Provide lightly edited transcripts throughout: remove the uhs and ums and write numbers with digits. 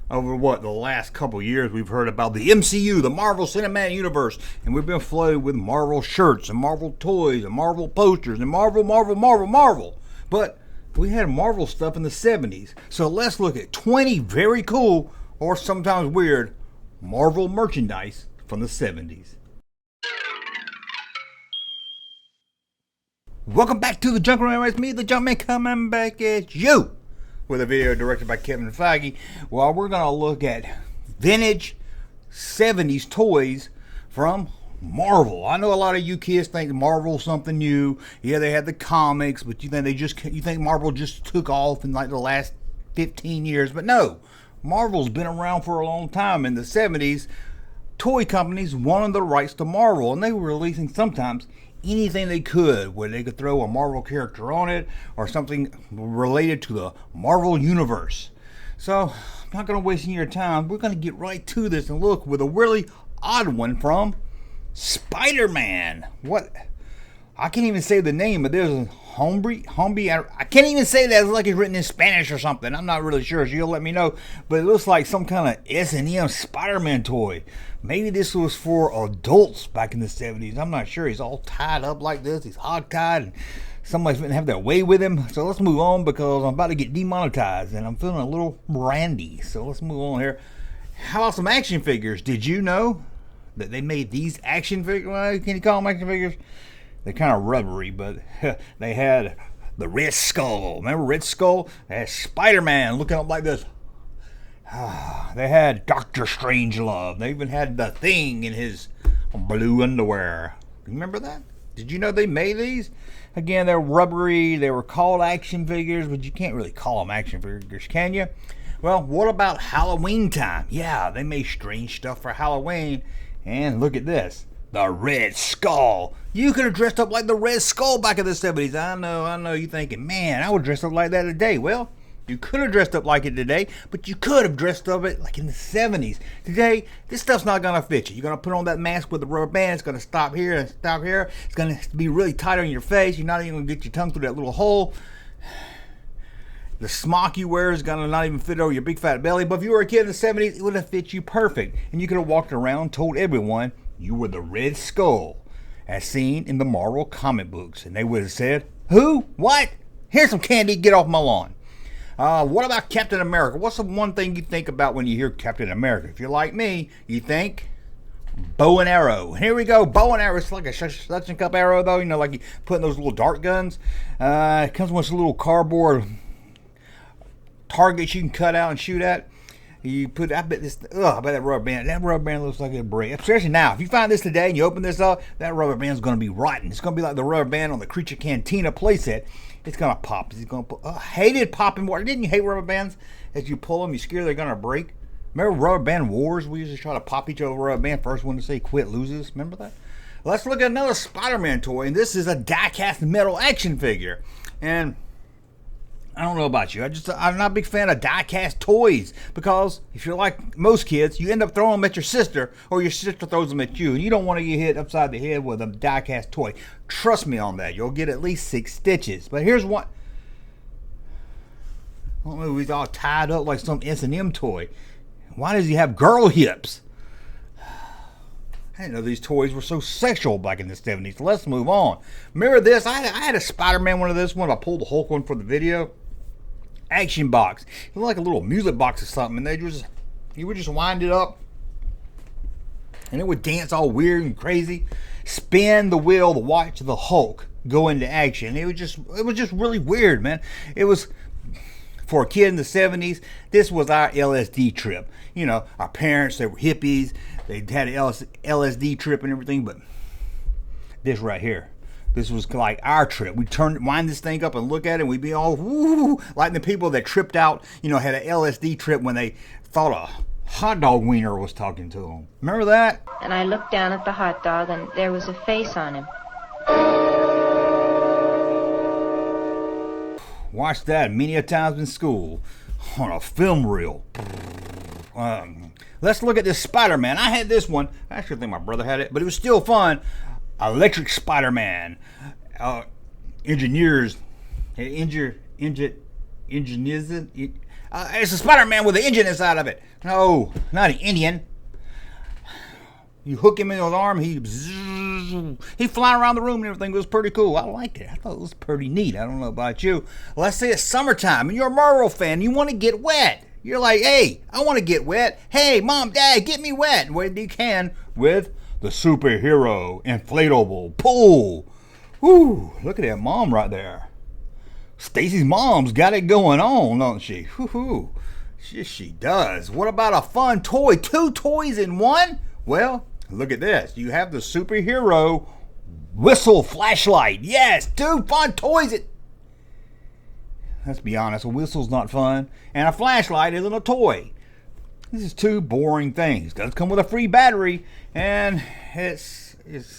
Over what, the last couple years, we've heard about the MCU, the Marvel Cinematic Universe, and we've been flooded with Marvel shirts and Marvel toys and Marvel posters and Marvel. But we had Marvel stuff in the 70s. So let's look at 20 very cool, or sometimes weird, Marvel merchandise from the 70s. Welcome back to the Junkman. It's me, the Junkman, coming back at you with a video directed by Kevin Feige. Well, we're going to look at vintage 70s toys from Marvel. I know a lot of you kids think Marvel's something new. Yeah, they had the comics, but you think Marvel just took off in like the last 15 years. But no, Marvel's been around for a long time. In the 70s, toy companies wanted the rights to Marvel, and they were releasing sometimes anything they could, where they could throw a Marvel character on it or something related to the Marvel universe. So I'm not going to waste any of your time. We're going to get right to this and look with a really odd one from Spider-Man. What? I can't even say the name, but there's a Hombre. I can't even say that. It's like it's written in Spanish or something. I'm not really sure, so you'll let me know. But it looks like some kind of S&M Spider-Man toy. Maybe this was for adults back in the 70s. I'm not sure. He's all tied up like this. He's hog-tied, and somebody's going to have their way with him. So let's move on because I'm about to get demonetized, and I'm feeling a little randy. So let's move on here. How about some action figures? Did you know that they made these action figures? Well, can you call them action figures? They're kind of rubbery, but they had the Red Skull. Remember Red Skull? They had Spider-Man looking up like this. They had Dr. Strangelove. They even had the Thing in his blue underwear. Remember that? Did you know they made these? Again, they're rubbery. They were called action figures, but you can't really call them action figures, can you? Well, what about Halloween time? Yeah, they made strange stuff for Halloween. And look at this. The Red Skull. You could have dressed up like the Red Skull back in the 70s. I know. You're thinking, man, I would dress up like that today. Well, you could have dressed up like it today, but you could have dressed up it like in the 70s. Today, this stuff's not going to fit you. You're going to put on that mask with the rubber band. It's going to stop here and stop here. It's going to be really tight on your face. You're not even going to get your tongue through that little hole. The smock you wear is going to not even fit over your big fat belly. But if you were a kid in the 70s, it would have fit you perfect. And you could have walked around and told everyone you were the Red Skull, as seen in the Marvel comic books. And they would have said, who? What? Here's some candy. Get off my lawn. What about Captain America? What's the one thing you think about when you hear Captain America? If you're like me, you think bow and arrow. Here we go. Bow and arrow. It's like a suction cup arrow, though. You know, like you put in those little dart guns. It comes with a little cardboard targets you can cut out and shoot at. You put, I bet that rubber band. That rubber band looks like it'll break. Especially now, if you find this today and you open this up, that rubber band's going to be rotten. It's going to be like the rubber band on the Creature Cantina playset. It's going to pop. It's going to hated popping water. Didn't you hate rubber bands? As you pull them, you scare they're going to break. Remember rubber band wars? We used to try to pop each other with rubber band. First one to say quit loses. Remember that? Let's look at another Spider-Man toy, and this is a die-cast metal action figure. And I don't know about you. I'm not a big fan of die-cast toys because if you're like most kids, you end up throwing them at your sister or your sister throws them at you, and you don't want to get hit upside the head with a die-cast toy. Trust me on that. You'll get at least 6 stitches. But here's one. I don't know if he's all tied up like some S&M toy. Why does he have girl hips? I didn't know these toys were so sexual back in the 70s. Let's move on. Remember this? I had a Spider-Man one of this one. I pulled the Hulk one for the video. Action box. It looked like a little music box or something, and you would just wind it up and it would dance all weird and crazy. Spin the wheel to watch the Hulk go into action. It was just really weird, man. It was for a kid in the 70s. This was our LSD trip. You know, our parents, they were hippies. They had an LSD trip and everything, but this right here. This was like our trip. We'd wind this thing up and look at it, and we'd be all woo, like the people that tripped out, you know, had an LSD trip when they thought a hot dog wiener was talking to them. Remember that? And I looked down at the hot dog, and there was a face on him. Watched that many a times in school on a film reel. Let's look at this Spider-Man. I had this one. I actually think my brother had it, but it was still fun. Electric Spider-Man. Engineers. It's a Spider-Man with an engine inside of it. No, not an Indian. You hook him in his arm, he's flying around the room and everything. It was pretty cool. I liked it. I thought it was pretty neat. I don't know about you. Let's say it's summertime and you're a Marvel fan and you want to get wet. You're like, hey, I want to get wet. Hey, Mom, Dad, get me wet. Well, you can with the superhero inflatable pool. Woo, look at that mom right there. Stacy's mom's got it going on, don't she? Woo-hoo. She does. What about a fun toy? 2 toys in one? Well, look at this. You have the superhero whistle flashlight. Yes, 2 fun toys. Let's be honest, a whistle's not fun, and a flashlight isn't a toy. This is 2 boring things. It does come with a free battery, and it's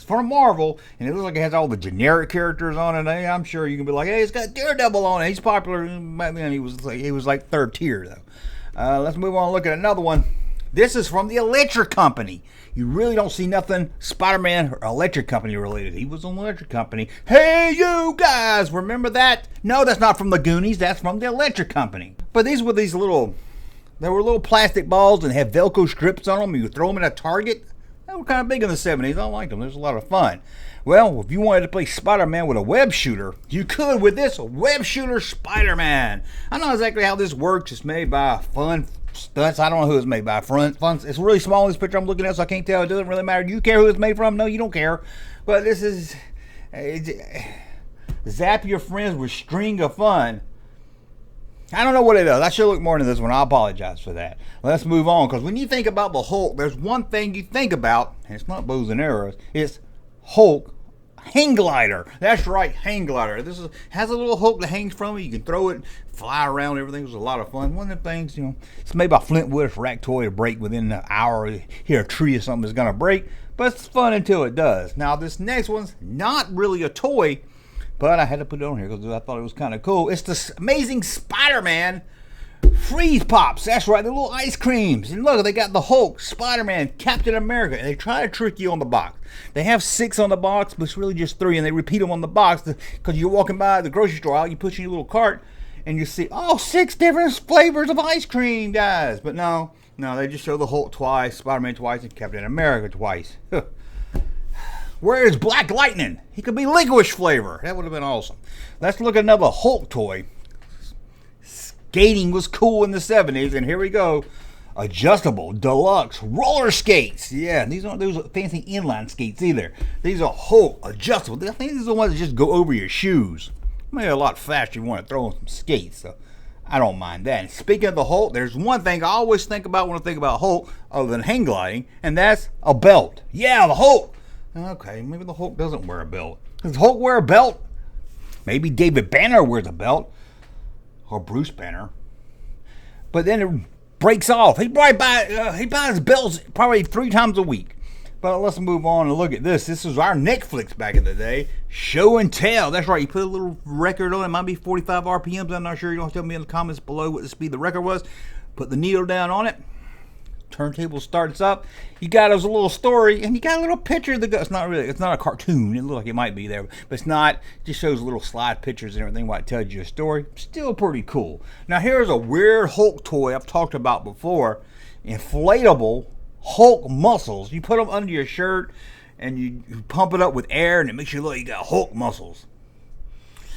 from Marvel, and it looks like it has all the generic characters on it. I'm sure you can be like, hey, it's got Daredevil on it. He's popular. Back then, he was like 3rd tier, though. Let's move on and look at another one. This is from the Electric Company. You really don't see nothing Spider-Man or Electric Company related. He was on the Electric Company. Hey, you guys, remember that? No, that's not from the Goonies. That's from the Electric Company. But these were they were little plastic balls and had Velcro strips on them. You could throw them at a target. They were kind of big in the 70s. I liked them. There's a lot of fun. Well, if you wanted to play Spider-Man with a web shooter, you could with this web shooter Spider-Man. I don't know exactly how this works. It's made by Fun Stunts. I don't know who it's made by. Fun. It's really small in this picture I'm looking at, so I can't tell. It doesn't really matter. Do you care who it's made from? No, you don't care. But this is zap your friends with string of fun. I don't know what it is. I should look more into this one. I apologize for that. Let's move on, because when you think about the Hulk, there's one thing you think about, and it's not bows and arrows. It's Hulk hang glider. That's right, hang glider. This has a little hook that hangs from it. You can throw it, fly around. Everything. It was a lot of fun. One of the things, it's made by Flintwood. It's a rack toy to break within an hour. Hear a tree or something is going to break, but it's fun until it does. Now, this next one's not really a toy, but I had to put it on here because I thought it was kind of cool. It's the Amazing Spider-Man Freeze Pops. That's right, the little ice creams. And look, they got the Hulk, Spider-Man, Captain America, and they try to trick you on the box. They have 6 on the box, but it's really just 3, and they repeat them on the box because you're walking by the grocery store aisle, you push in your little cart, and you see, 6 different flavors of ice cream, guys. But no, they just show the Hulk twice, Spider-Man twice, and Captain America twice. Where is Black Lightning? He could be licorice flavor. That would have been awesome. Let's look at another Hulk toy. Skating was cool in the 70s, and here we go. Adjustable deluxe roller skates. Yeah, these aren't those fancy inline skates either. These are Hulk adjustable. I think these are the ones that just go over your shoes. Maybe a lot faster if you want to throw on some skates, so I don't mind that. And speaking of the Hulk, there's one thing I always think about when I think about Hulk, other than hang gliding, and that's a belt. Yeah, the Hulk. Okay, maybe the Hulk doesn't wear a belt. Does Hulk wear a belt? Maybe David Banner wears a belt. Or Bruce Banner. But then it breaks off. He buys belts probably 3 times a week. But let's move on and look at this. This was our Netflix back in the day. Show and tell. That's right. You put a little record on it. It might be 45 RPMs. I'm not sure. You don't tell me in the comments below what the speed of the record was. Put the needle down on it. Turntable starts up. You got us a little story, and you got a little picture of the guy. It's not a cartoon. It looks like it might be there, but it's not. It just shows little slide pictures and everything while it tells you a story. Still pretty cool. Now here's a weird Hulk toy I've talked about before. Inflatable Hulk muscles. You put them under your shirt and you pump it up with air, and it makes you look like you got Hulk muscles.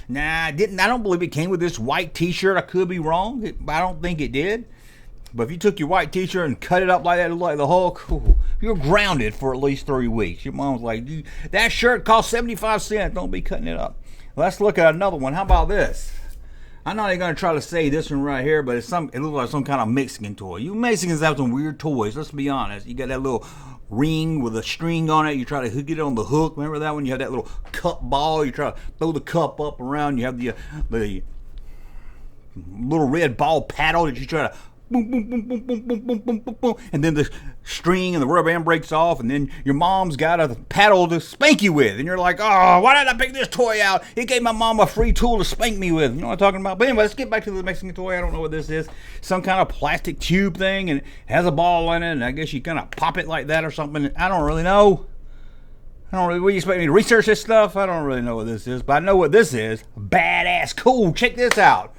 Nah, I don't believe it came with this white t-shirt. I could be wrong. I don't think it did. But if you took your white t-shirt and cut it up like that, like the Hulk, you're grounded for at least 3 weeks. Your mom's like, that shirt cost 75 cents. Don't be cutting it up. Let's look at another one. How about this? I'm not even going to try to say this one right here, but it looks like some kind of Mexican toy. You Mexicans have some weird toys. Let's be honest. You got that little ring with a string on it. You try to hook it on the hook. Remember that one? You have that little cup ball. You try to throw the cup up around. You have the little red ball paddle that you try to boom, boom, boom, boom, boom, boom, boom, boom, boom, boom, and then the string and the rubber band breaks off, and then your mom's got a paddle to spank you with, and you're like, oh, why did I pick this toy out? It gave my mom a free tool to spank me with. You know what I'm talking about? But anyway, let's get back to the Mexican toy. I don't know what this is. Some kind of plastic tube thing, and it has a ball in it, and I guess you kind of pop it like that or something. I don't really know. What do you expect me to research this stuff? I don't really know what this is, but I know what this is. Badass cool. Check this out.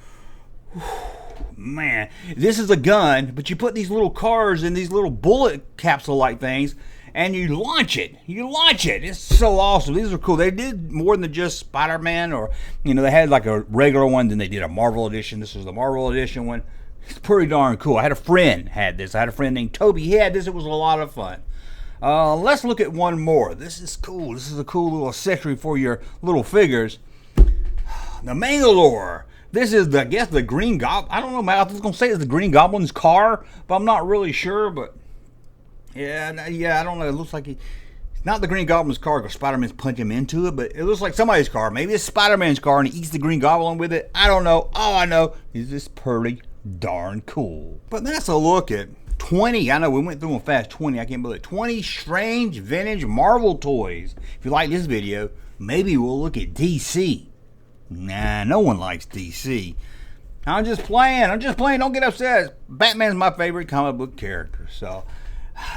Man, this is a gun, but you put these little cars in these little bullet capsule-like things, and you launch it. It's so awesome. These are cool. They did more than just Spider-Man, or, you know, they had like a regular one, then they did a Marvel edition. This is the Marvel edition one. It's pretty darn cool. I had a friend had this. I had a friend named Toby. He had this. It was a lot of fun. Let's look at one more. This is cool. This is a cool little accessory for your little figures. The Mangalore. This is, I guess, the Green Goblin. I don't know. I was going to say it's the Green Goblin's car, but I'm not really sure. But yeah, I don't know. It looks like it's not the Green Goblin's car because Spider-Man's punching him into it, but it looks like somebody's car. Maybe it's Spider-Man's car and he eats the Green Goblin with it. I don't know. All I know is this pretty darn cool. But that's a look at 20. I know we went through them fast. 20. I can't believe it. 20 strange vintage Marvel toys. If you like this video, maybe we'll look at DC. Nah, no one likes DC. I'm just playing. Don't get upset. Batman's my favorite comic book character. So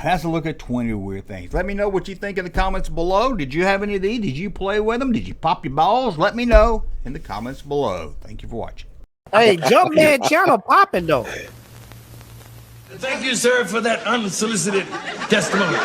that's a look at 20 weird things. Let me know what you think in the comments below. Did you have any of these? Did you play with them? Did you pop your balls? Let me know in the comments below. Thank you for watching. Hey, Junkman channel popping though. Thank you, sir, for that unsolicited testimony.